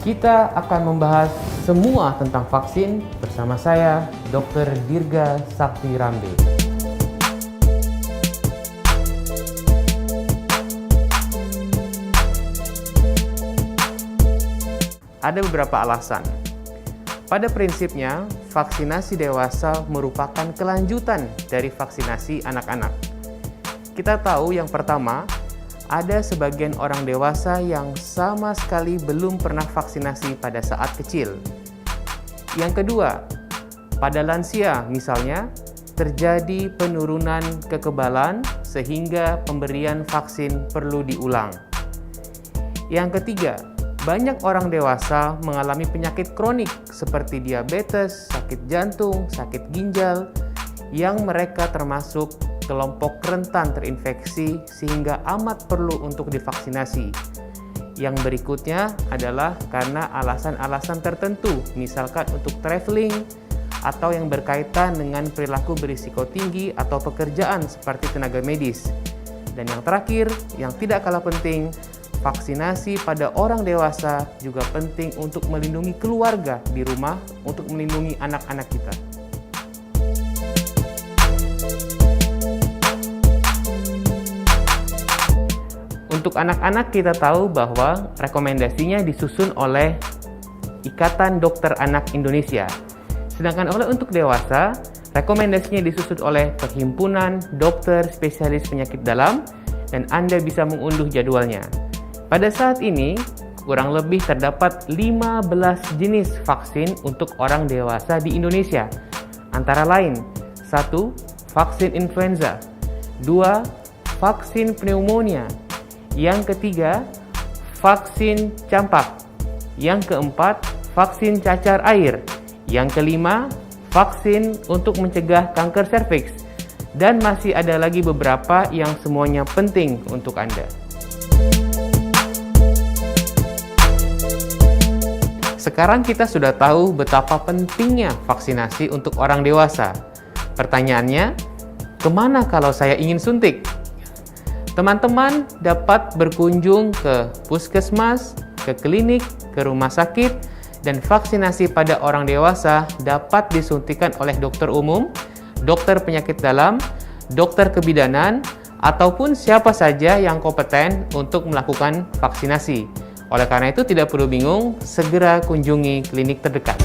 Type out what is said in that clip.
Kita akan membahas semua tentang vaksin bersama saya, Dr. Dirga Sakti Rambe. Ada beberapa alasan. Pada prinsipnya, vaksinasi dewasa merupakan kelanjutan dari vaksinasi anak-anak. Kita tahu yang pertama, ada sebagian orang dewasa yang sama sekali belum pernah vaksinasi pada saat kecil. Yang kedua, pada lansia misalnya, terjadi penurunan kekebalan sehingga pemberian vaksin perlu diulang. Yang ketiga, banyak orang dewasa mengalami penyakit kronik seperti diabetes, sakit jantung, sakit ginjal, yang mereka termasuk kelompok rentan terinfeksi sehingga amat perlu untuk divaksinasi. Yang berikutnya adalah karena alasan-alasan tertentu, misalkan untuk traveling atau yang berkaitan dengan perilaku berisiko tinggi atau pekerjaan seperti tenaga medis. Dan yang terakhir, yang tidak kalah penting, vaksinasi pada orang dewasa juga penting untuk melindungi keluarga di rumah, untuk melindungi anak-anak kita. Untuk anak-anak kita tahu bahwa rekomendasinya disusun oleh Ikatan Dokter Anak Indonesia. Sedangkan untuk dewasa, rekomendasinya disusun oleh Perhimpunan Dokter Spesialis Penyakit Dalam dan Anda bisa mengunduh jadwalnya. Pada saat ini, kurang lebih terdapat 15 jenis vaksin untuk orang dewasa di Indonesia. Antara lain, 1. Vaksin influenza, 2. Vaksin pneumonia, yang ketiga, vaksin campak, yang keempat, vaksin cacar air, yang kelima, vaksin untuk mencegah kanker serviks, dan masih ada lagi beberapa yang semuanya penting untuk Anda. Sekarang kita sudah tahu betapa pentingnya vaksinasi untuk orang dewasa. Pertanyaannya, kemana kalau saya ingin suntik? Teman-teman dapat berkunjung ke puskesmas, ke klinik, ke rumah sakit, dan vaksinasi pada orang dewasa dapat disuntikan oleh dokter umum, dokter penyakit dalam, dokter kebidanan, ataupun siapa saja yang kompeten untuk melakukan vaksinasi. Oleh karena itu tidak perlu bingung, segera kunjungi klinik terdekat.